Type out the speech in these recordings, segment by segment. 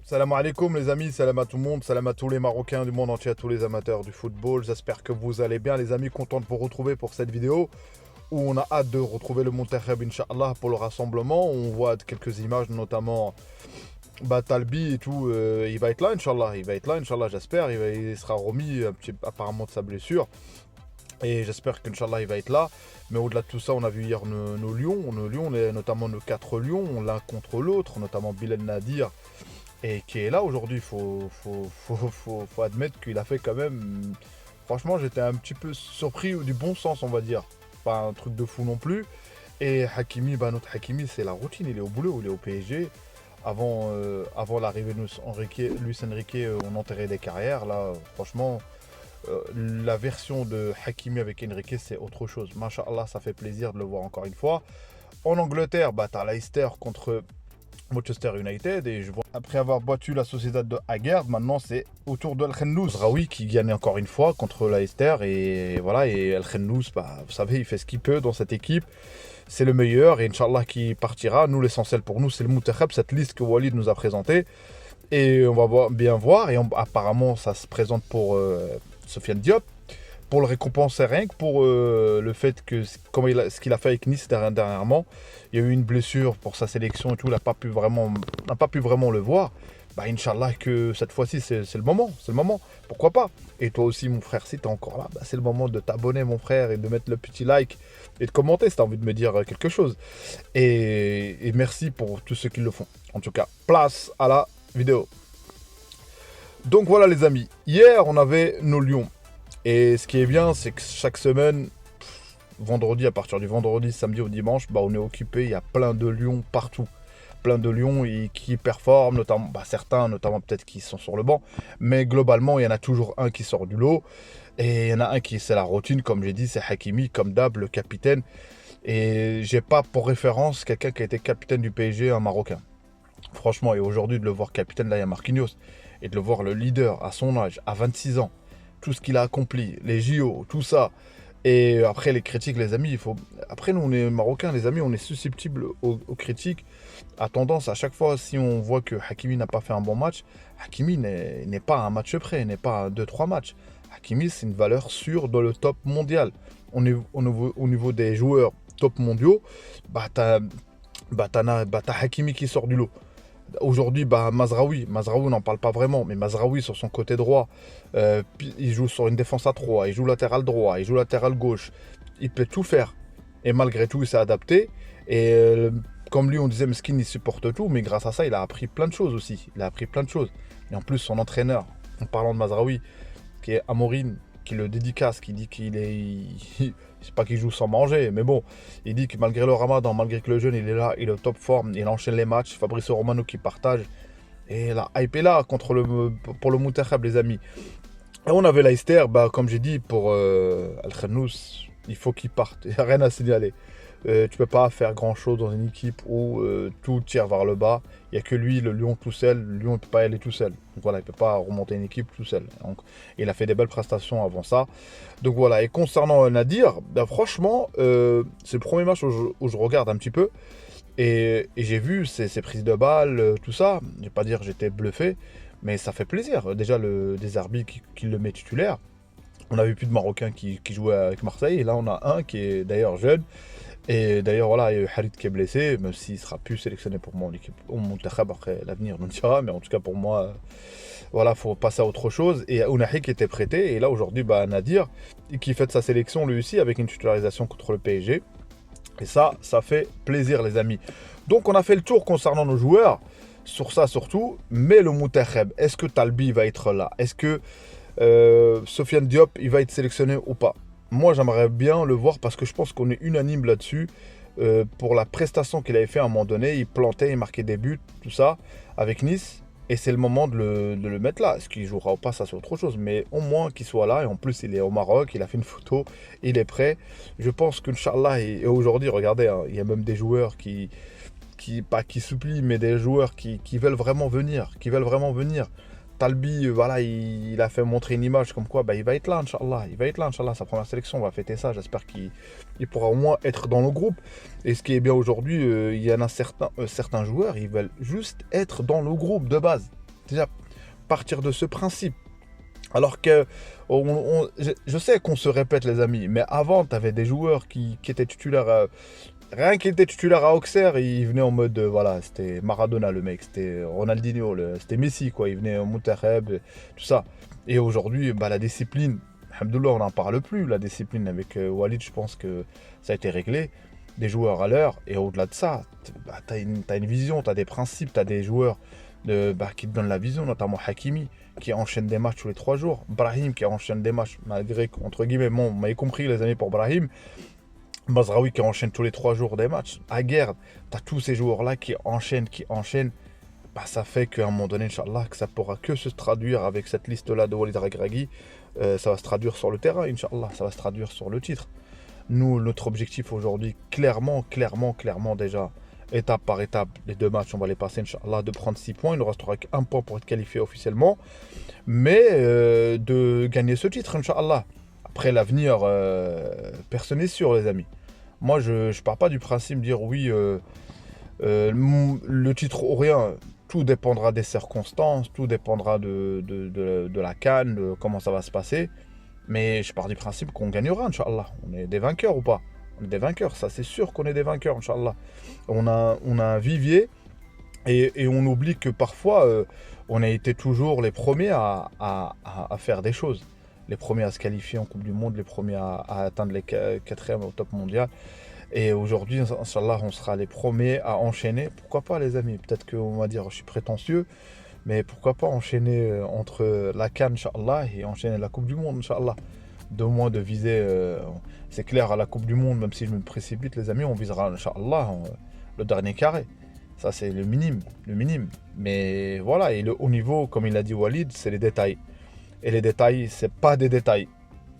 Salam alaikum les amis, salam à tout le monde, salam à tous les Marocains du monde entier, à tous les amateurs du football. J'espère que vous allez bien les amis, content de vous retrouver pour cette vidéo où on a hâte de retrouver le Monterrey Inch'Allah pour le rassemblement. On voit quelques images notamment Talbi et tout, il va être là Inch'Allah, j'espère, il sera remis apparemment de sa blessure. Et j'espère qu'Inch'Allah il va être là. Mais au-delà de tout ça, on a vu hier nos lions, notamment nos 4 lions, l'un contre l'autre, notamment Bilal Nadir, et qui est là aujourd'hui. Faut admettre qu'il a fait quand même. Franchement, j'étais un petit peu surpris du bon sens, on va dire. Pas un truc de fou non plus. Et Hakimi, notre Hakimi, c'est la routine. Il est au boulot, il est au PSG. Avant l'arrivée de Luis Enrique, on enterrait des carrières. Là, franchement, la version de Hakimi avec Enrique, c'est autre chose. Masha'Allah, ça fait plaisir de le voir encore une fois. En Angleterre, t'as Leicester contre Manchester United, et je vois, après avoir battu la Sociedad de Haggard, maintenant c'est au tour de El Khennous Raoui qui gagne encore une fois contre Leicester. Et voilà, et El Khennous, vous savez, il fait ce qu'il peut dans cette équipe. C'est le meilleur, et Inch'Allah qui partira. Nous, l'essentiel pour nous, c'est le Moutakhab, cette liste que Walid nous a présentée. Et on va bien voir. Et apparemment, ça se présente pour Sofiane Diop, pour le récompenser rien que pour le fait que, ce qu'il a fait avec Nice dernièrement. Il y a eu une blessure pour sa sélection et tout, il n'a pas pu vraiment le voir. Inch'Allah que cette fois-ci, c'est le moment, pourquoi pas. Et toi aussi, mon frère, si tu es encore là, c'est le moment de t'abonner, mon frère, et de mettre le petit like et de commenter si tu as envie de me dire quelque chose. Et merci pour tous ceux qui le font. En tout cas, place à la vidéo. Donc voilà les amis, hier on avait nos lions. Et ce qui est bien, c'est que chaque semaine, vendredi, à partir du vendredi, samedi au dimanche, on est occupé, il y a plein de lions partout. Plein de lions qui performent, notamment, certains, notamment peut-être qui sont sur le banc. Mais globalement, il y en a toujours un qui sort du lot. Et il y en a un qui, c'est la routine, comme j'ai dit, c'est Hakimi, comme d'hab, le capitaine. Et j'ai pas pour référence quelqu'un qui a été capitaine du PSG, un Marocain. Franchement, et aujourd'hui, de le voir capitaine, là, il y a Marquinhos. Et de le voir le leader à son âge, à 26 ans. Tout ce qu'il a accompli, les JO, tout ça. Et après, les critiques, les amis, Après, nous, on est Marocains, les amis, on est susceptibles aux critiques. À tendance, à chaque fois, si on voit que Hakimi n'a pas fait un bon match, Hakimi n'est pas à un match près, n'est pas à 2-3 matchs. Hakimi, c'est une valeur sûre dans le top mondial. Au niveau des joueurs top mondiaux, t'as Hakimi qui sort du lot. Aujourd'hui, Mazraoui, on n'en parle pas vraiment, mais Mazraoui sur son côté droit, il joue sur une défense à 3, il joue latéral droit, il joue latéral gauche, il peut tout faire. Et malgré tout, il s'est adapté. Et comme lui, on disait, Meskin, il supporte tout, mais grâce à ça, il a appris plein de choses aussi. Et en plus, son entraîneur, en parlant de Mazraoui, qui est Amorine, qui le dédicace, qui dit qu'il est... C'est pas qu'il joue sans manger, mais bon, il dit que malgré le ramadan, malgré que le jeune il est là, il est au top forme, il enchaîne les matchs. Fabricio Romano qui partage. Et la hype est là pour le Moutakhab, les amis. Et on avait Leicester, comme j'ai dit, pour Al Khennous, il faut qu'il parte. Il n'y a rien à signaler. Tu peux pas faire grand chose dans une équipe où tout tire vers le bas. Il n'y a que lui, le lion tout seul. Le lion ne peut pas y aller tout seul. Donc voilà, il ne peut pas remonter une équipe tout seul. Donc, il a fait des belles prestations avant ça. Donc voilà, et concernant Nadir, franchement, c'est le premier match où je regarde un petit peu. Et j'ai vu ses prises de balles, tout ça. Je vais pas dire que j'étais bluffé, mais ça fait plaisir. Déjà, des arbitres qui le met titulaire. On n'avait plus de Marocains qui jouaient avec Marseille. Et là, on a un qui est d'ailleurs jeune. Et d'ailleurs, voilà, il y a eu Harit qui est blessé, même s'il sera plus sélectionné pour mon équipe, au Moutakhab, après l'avenir nous dira, mais en tout cas pour moi, voilà, faut passer à autre chose. Et Ounahi qui était prêté, et là aujourd'hui, Nadir, qui fait sa sélection lui aussi, avec une titularisation contre le PSG. Et ça fait plaisir les amis. Donc on a fait le tour concernant nos joueurs, sur ça surtout, mais le Moutakhab, est-ce que Talbi va être là? Est-ce que Sofiane Diop, il va être sélectionné ou pas? Moi, j'aimerais bien le voir parce que je pense qu'on est unanime là-dessus. Pour la prestation qu'il avait fait à un moment donné, il plantait, il marquait des buts, tout ça, avec Nice. Et c'est le moment de le mettre là. Est-ce qu'il jouera ou pas, ça c'est autre chose. Mais au moins qu'il soit là. Et en plus, il est au Maroc, il a fait une photo, il est prêt. Je pense qu'Inch'Allah, et aujourd'hui, regardez, hein, il y a même des joueurs pas qui supplient, mais des joueurs qui veulent vraiment venir. Talbi, voilà, il a fait montrer une image comme quoi il va être là, Inch'Allah. Il va être là, Inch'Allah. Sa première sélection, on va fêter ça. J'espère qu'il pourra au moins être dans le groupe. Et ce qui est bien aujourd'hui, il y en a certains joueurs, ils veulent juste être dans le groupe de base. déjà partir de ce principe. Alors que je sais qu'on se répète les amis, mais avant tu avais des joueurs qui étaient titulaires, rien qui était titulaire à Auxerre, ils venaient en mode, voilà, c'était Maradona le mec, c'était Ronaldinho, c'était Messi quoi, il venait au Monterrey, tout ça. Et aujourd'hui, bah, la discipline, alhamdoulilah, on n'en parle plus, la discipline avec Walid, je pense que ça a été réglé, des joueurs à l'heure, et au-delà de ça, bah, t'as une vision, t'as des principes, t'as des joueurs qui te donnent la vision, notamment Hakimi, qui enchaîne des matchs tous les 3 jours, Brahim qui enchaîne des matchs, malgré qu'entre guillemets, bon, vous m'avez compris les amis pour Brahim, Mazraoui qui enchaîne tous les 3 jours des matchs. Aguerd, tu as tous ces joueurs-là qui enchaînent. Bah, ça fait qu'à un moment donné, Inch'Allah, que ça pourra que se traduire avec cette liste-là de Walid Regragui. Ça va se traduire sur le terrain, Inch'Allah. Ça va se traduire sur le titre. Nous, notre objectif aujourd'hui, clairement, déjà, étape par étape, les 2 matchs, on va les passer, Inch'Allah, de prendre 6 points. Il ne nous restera qu'1 point pour être qualifié officiellement. Mais de gagner ce titre, Inch'Allah. Après l'avenir, personne n'est sûr, les amis. Moi, je ne pars pas du principe de dire oui, le titre ou rien. Tout dépendra des circonstances, tout dépendra de la CAN, de comment ça va se passer. Mais je pars du principe qu'on gagnera, Inch'Allah. On est des vainqueurs ou pas? On est des vainqueurs, ça c'est sûr qu'on est des vainqueurs, Inch'Allah. On a un vivier et on oublie que parfois, on a été toujours les premiers à faire des choses. Les premiers à se qualifier en Coupe du Monde, les premiers à atteindre les 4e au top mondial. Et aujourd'hui, Inch'Allah, on sera les premiers à enchaîner. Pourquoi pas, les amis? Peut-être qu'on va dire je suis prétentieux, mais pourquoi pas enchaîner entre la CAN, Inch'Allah, et enchaîner la Coupe du Monde, Inch'Allah. De moins de viser, c'est clair, à la Coupe du Monde, même si je me précipite, les amis, on visera, Inch'Allah, le dernier carré. Ça, c'est le minime, le minime. Mais voilà, et le haut niveau, comme il a dit Walid, c'est les détails. Et les détails, c'est pas des détails.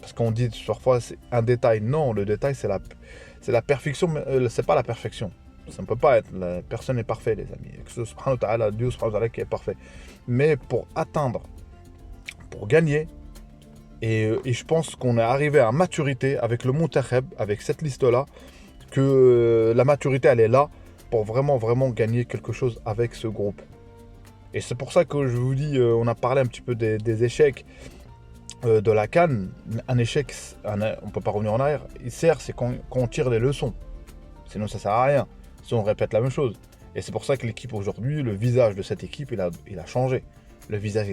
Parce qu'on dit parfois c'est un détail. Non, le détail, c'est la perfection, mais c'est pas la perfection. Ça ne peut pas être. Personne n'est parfait, les amis. Dieu subhanahu wa ta'ala qui est parfait. Mais pour atteindre, pour gagner, et je pense qu'on est arrivé à maturité avec le Monterrey, avec cette liste-là, que la maturité, elle est là pour vraiment, vraiment gagner quelque chose avec ce groupe. Et c'est pour ça que je vous dis, on a parlé un petit peu des échecs de la CAN. Un échec, on ne peut pas revenir en arrière. Il sert, c'est quand on tire des leçons. Sinon, ça ne sert à rien. Si on répète la même chose. Et c'est pour ça que l'équipe aujourd'hui, le visage de cette équipe, il a changé. Le visage,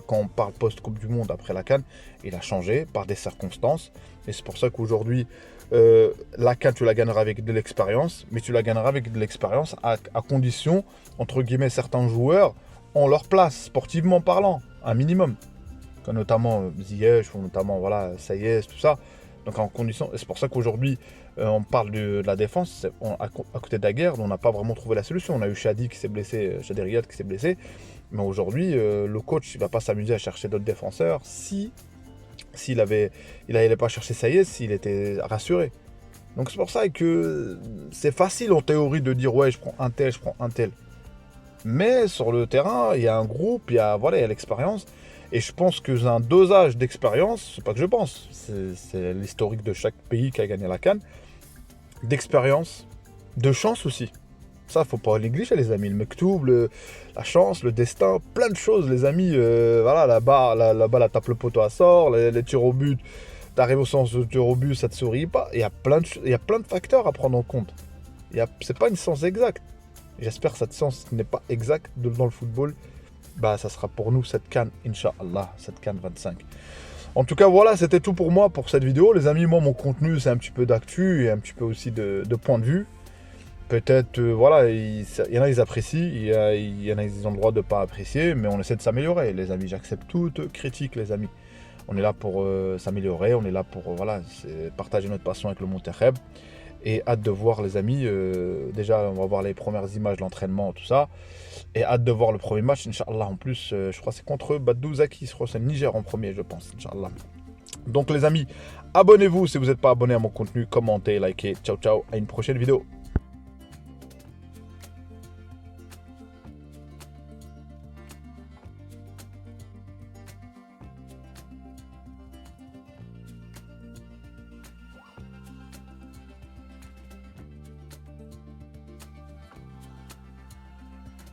quand on parle post-Coupe du Monde après la CAN, il a changé par des circonstances. Et c'est pour ça qu'aujourd'hui, la CAN, tu la gagneras avec de l'expérience. Mais tu la gagneras avec de l'expérience à condition, entre guillemets, certains joueurs ont leur place, sportivement parlant, un minimum. Comme notamment Ziyech, ou notamment voilà, Sayes, tout ça. Donc en condition, et c'est pour ça qu'aujourd'hui, on parle de la défense. À côté d'Aguerd, on n'a pas vraiment trouvé la solution. On a eu Shadi qui s'est blessé, Shadi Riyad qui s'est blessé. Mais aujourd'hui, le coach ne va pas s'amuser à chercher d'autres défenseurs s'il n'allait pas chercher Sayes, s'il était rassuré. Donc c'est pour ça que c'est facile en théorie de dire ouais, je prends un tel. Mais sur le terrain, il y a un groupe, il y a l'expérience. Et je pense que j'ai un dosage d'expérience, c'est pas que je pense, c'est l'historique de chaque pays qui a gagné la CAN, d'expérience, de chance aussi. Ça, faut pas négliger, les amis. Le mektoub, la chance, le destin, plein de choses, les amis. Voilà, la balle, elle tape le poteau, elle sort, les tirs au but, t'arrives au sens de tir au but, ça te sourit pas. Il y a plein de facteurs à prendre en compte. C'est pas une science exacte. J'espère que cette science n'est pas exacte dans le football. Bah, ça sera pour nous cette CAN, Inch'Allah, cette CAN 25. En tout cas, voilà, c'était tout pour moi pour cette vidéo. Les amis, moi, mon contenu, c'est un petit peu d'actu et un petit peu aussi de point de vue. Peut-être, voilà, il y en a, ils apprécient, il y en a, ils ont le droit de ne pas apprécier, mais on essaie de s'améliorer, les amis. J'accepte toute critique, les amis. On est là pour s'améliorer, on est là pour partager notre passion avec le Monterrey. Et hâte de voir, les amis, déjà on va voir les premières images de l'entraînement, tout ça. Et hâte de voir le premier match, Inch'Allah. En plus, je crois que c'est contre Badou Zaki, je crois que c'est le Niger en premier, je pense, Inch'Allah. Donc les amis, abonnez-vous si vous n'êtes pas abonné à mon contenu, commentez, likez. Ciao, ciao, à une prochaine vidéo.